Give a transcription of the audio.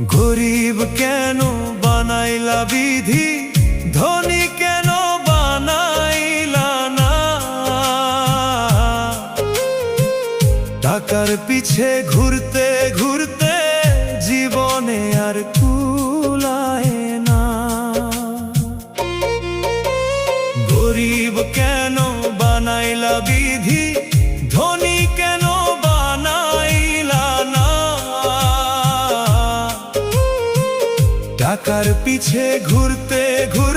গরিব কেন বানাইলা বিধি, ধনী কেন বানাইলা না? টাকার পিছে ঘুরতে ঘুরতে জীবনে আর কুলায় না। গরিব কেন বানাইলা বিধি, ধনী কেন বানাইলা না? টাকার পিছে ঘুরতে ঘুরতে